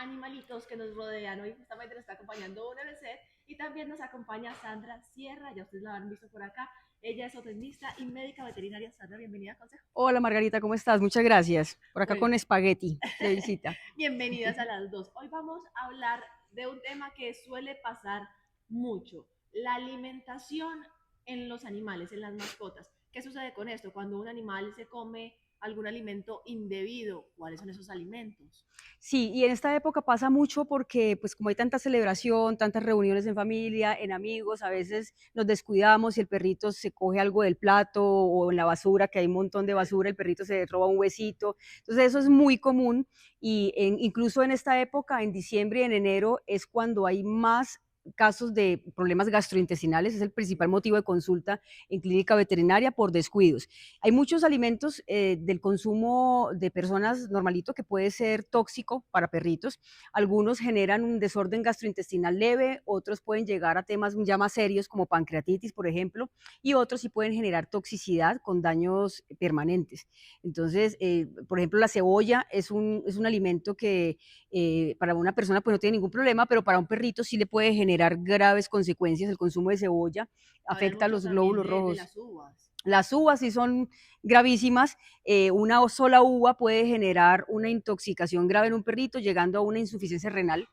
animalitos que nos rodean. Hoy justamente nos está acompañando una Merced y también nos acompaña Sandra Sierra, ya ustedes la han visto por acá. Ella es zootecnista y médica veterinaria. Sandra, bienvenida a Consejo. Hola Margarita, ¿cómo estás? Muchas gracias. Por acá Bueno, con espagueti de visita. bienvenidas a las dos. Hoy vamos a hablar de un tema que suele pasar mucho, la alimentación en los animales, en las mascotas. ¿Qué sucede con esto? Cuando un animal se come algún alimento indebido, ¿cuáles son esos alimentos? Sí, y en esta época pasa mucho porque pues como hay tanta celebración, tantas reuniones en familia, en amigos, a veces nos descuidamos y el perrito se coge algo del plato o en la basura, que hay un montón de basura, el perrito se roba un huesito. Entonces eso es muy común y incluso en esta época, en diciembre y en enero, es cuando hay más casos de problemas gastrointestinales, es el principal motivo de consulta en clínica veterinaria por descuidos. Hay muchos alimentos del consumo de personas normalito que puede ser tóxico para perritos. Algunos generan un desorden gastrointestinal leve, otros pueden llegar a temas ya más serios como pancreatitis, por ejemplo, y otros sí pueden generar toxicidad con daños permanentes. Entonces, por ejemplo, la cebolla es un alimento que para una persona pues no tiene ningún problema, pero para un perrito sí le puede generar graves consecuencias. El consumo de cebolla Hablan afecta a mucho los también glóbulos de rojos. las uvas. Las uvas sí son gravísimas. Una sola uva puede generar una intoxicación grave en un perrito, llegando a una insuficiencia renal.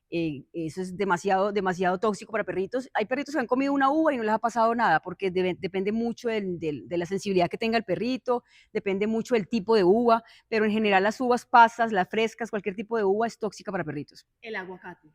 Eso es demasiado, demasiado tóxico para perritos. Hay perritos que han comido una uva y no les ha pasado nada, porque depende mucho de la sensibilidad que tenga el perrito, depende mucho del tipo de uva, pero en general las uvas pasas, las frescas, cualquier tipo de uva es tóxica para perritos. El aguacate.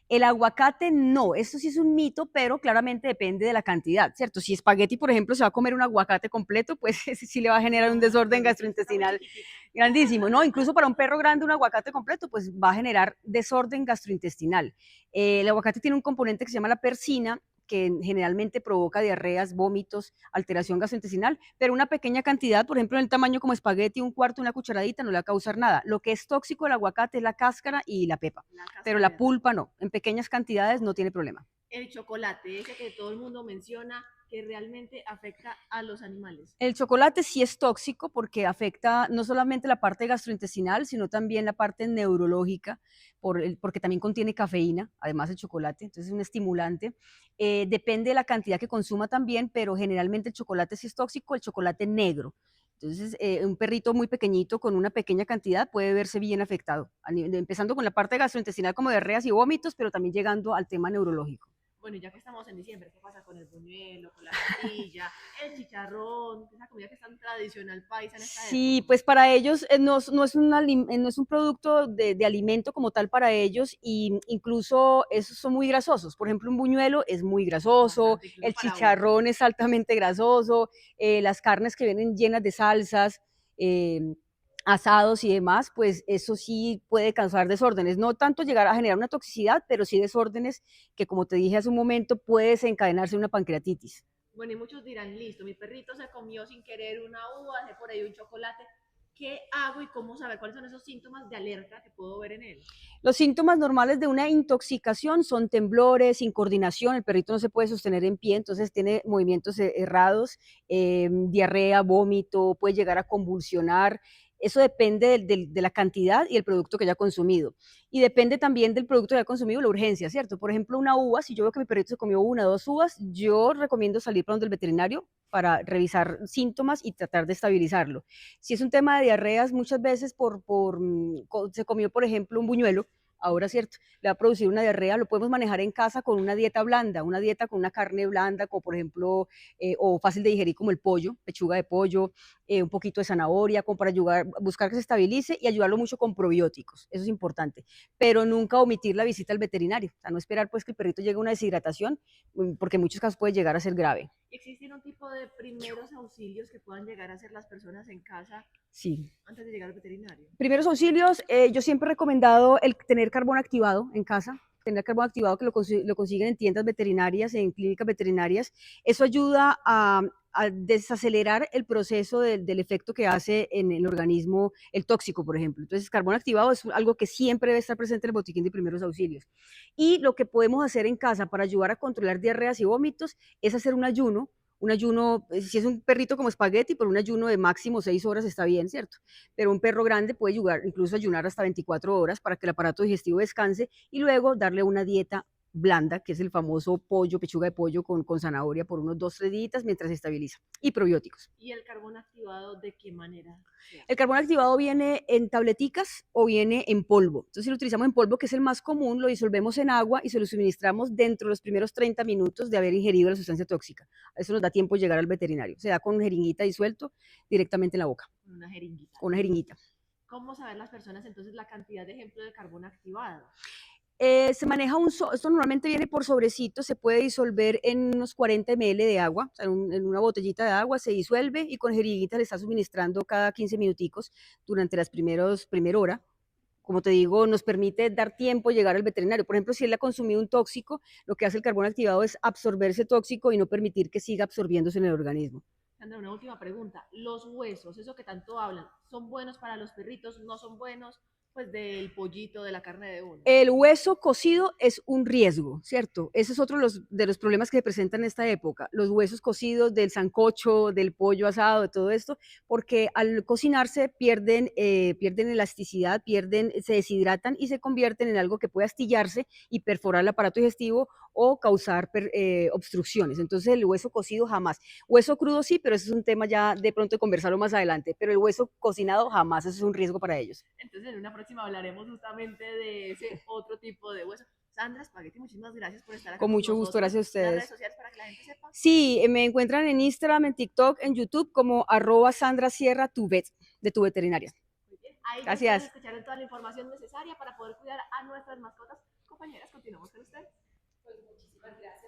El aguacate no, eso sí es un mito, pero claramente depende de la cantidad, ¿cierto? Si espagueti, por ejemplo, se va a comer un aguacate completo, pues ese sí le va a generar un No, desorden pero si está muy gastrointestinal chiquitico. grandísimo, ¿no? Incluso para un perro grande, un aguacate completo, pues va a generar desorden gastrointestinal. El aguacate tiene un componente que se llama la persina, que generalmente provoca diarreas, vómitos, alteración gastrointestinal, pero una pequeña cantidad, por ejemplo, en el tamaño como espagueti, un cuarto, una cucharadita, no le va a causar nada. Lo que es tóxico del aguacate es la cáscara y la pepa, La pero cáscara la de pulpa no, en pequeñas cantidades no tiene problema. el chocolate, ese que todo el mundo menciona que realmente afecta a los animales. El chocolate sí es tóxico porque afecta no solamente la parte gastrointestinal, sino también la parte neurológica, porque también contiene cafeína, además el chocolate, entonces es un estimulante. Depende de la cantidad que consuma también, pero generalmente el chocolate sí es tóxico, el chocolate negro. Entonces, un perrito muy pequeñito con una pequeña cantidad puede verse bien afectado, empezando con la parte gastrointestinal como diarreas y vómitos, pero también llegando al tema neurológico. Bueno, y ya que estamos en diciembre, ¿qué pasa con el buñuelo, con la natilla, el chicharrón, esa comida que es tan tradicional paisa en esta Sí, época? pues para ellos no es un producto de alimento como tal para ellos y incluso esos son muy grasosos. Por ejemplo, un buñuelo es muy grasoso, Bastante, incluso el para uno. chicharrón es altamente grasoso, las carnes que vienen llenas de salsas, eh, asados y demás, pues eso sí puede causar desórdenes. No tanto llegar a generar una toxicidad, pero sí desórdenes que, como te dije hace un momento, puede desencadenarse una pancreatitis. Bueno, y muchos dirán, listo, mi perrito se comió sin querer una uva, hace por ahí un chocolate. ¿Qué hago y cómo saber cuáles son esos síntomas de alerta que puedo ver en él? Los síntomas normales de una intoxicación son temblores, incoordinación, el perrito no se puede sostener en pie, entonces tiene movimientos errados, diarrea, vómito, puede llegar a convulsionar. Eso depende de la cantidad y el producto que haya consumido. Y depende también del producto que haya consumido, la urgencia, ¿cierto? Por ejemplo, una uva, si yo veo que mi perrito se comió una o dos uvas, yo recomiendo salir para donde el veterinario para revisar síntomas y tratar de estabilizarlo. Si es un tema de diarreas, muchas veces se comió, por ejemplo, un buñuelo, ahora cierto, le va a producir una diarrea, lo podemos manejar en casa con una dieta blanda, una dieta con una carne blanda, como por ejemplo, o fácil de digerir como el pollo, pechuga de pollo, un poquito de zanahoria, como para ayudar, buscar que se estabilice y ayudarlo mucho con probióticos, eso es importante, pero nunca omitir la visita al veterinario, o sea, no esperar pues que el perrito llegue a una deshidratación, porque en muchos casos puede llegar a ser grave. ¿Existen un tipo de primeros auxilios que puedan llegar a hacer las personas en casa Sí. antes de llegar al veterinario? Primeros auxilios, yo siempre he recomendado el tener carbón activado en casa, tener carbón activado que lo consiguen en tiendas veterinarias, en clínicas veterinarias. Eso ayuda a desacelerar el proceso del efecto que hace en el organismo el tóxico, por ejemplo. Entonces, carbón activado es algo que siempre debe estar presente en el botiquín de primeros auxilios. Y lo que podemos hacer en casa para ayudar a controlar diarreas y vómitos es hacer un ayuno Un ayuno, si es un perrito como espagueti, por un ayuno de máximo 6 horas está bien, ¿cierto? Pero un perro grande puede incluso ayunar hasta 24 horas para que el aparato digestivo descanse y luego darle una dieta blanda, que es el famoso pollo, pechuga de pollo con zanahoria por unos 2, 3 días mientras se estabiliza. Y probióticos. ¿Y el carbón activado de qué manera se El hace? carbón activado viene en tableticas o viene en polvo. Entonces, si lo utilizamos en polvo, que es el más común, lo disolvemos en agua y se lo suministramos dentro de los primeros 30 minutos de haber ingerido la sustancia tóxica. Eso nos da tiempo de llegar al veterinario. Se da con jeringuita disuelto directamente en la boca, Con una jeringuita. con una jeringuita. ¿Cómo saber las personas entonces la cantidad de ejemplo de carbón activado? Se maneja esto normalmente viene por sobrecito, se puede disolver en unos 40 ml de agua, o sea, en una botellita de agua se disuelve y con jeringuita le está suministrando cada 15 minuticos durante las primera hora. Como te digo, nos permite dar tiempo llegar al veterinario. Por ejemplo, si él ha consumido un tóxico, lo que hace el carbón activado es absorber ese tóxico y no permitir que siga absorbiéndose en el organismo. Sandra, una última pregunta. ¿Los huesos, eso que tanto hablan, son buenos para los perritos? ¿No son buenos, pues, del pollito, de la carne de uno? El hueso cocido es un riesgo, ¿cierto? Ese es otro de los problemas que se presentan en esta época. Los huesos cocidos del sancocho, del pollo asado, de todo esto, porque al cocinarse pierden elasticidad, se deshidratan y se convierten en algo que puede astillarse y perforar el aparato digestivo o causar obstrucciones. Entonces el hueso cocido jamás. Hueso crudo sí, pero ese es un tema ya de pronto de conversarlo más adelante, pero el hueso cocinado jamás, eso es un riesgo para ellos. Entonces, en una próxima hablaremos justamente de ese otro tipo de hueso. Sandra Spaghetti, muchísimas gracias por estar acá Con con mucho gusto, nosotros. gracias a Las redes ustedes. sociales para que la gente sepa. Sí, me encuentran en Instagram, en TikTok, en YouTube como @Sandra Sierra, tu vet, de tu veterinaria. Muy bien. Ahí ya ustedes Gracias. escucharon toda la información necesaria para poder cuidar a nuestras mascotas. Compañeras, continuamos con ustedes. Pues muchísimas gracias.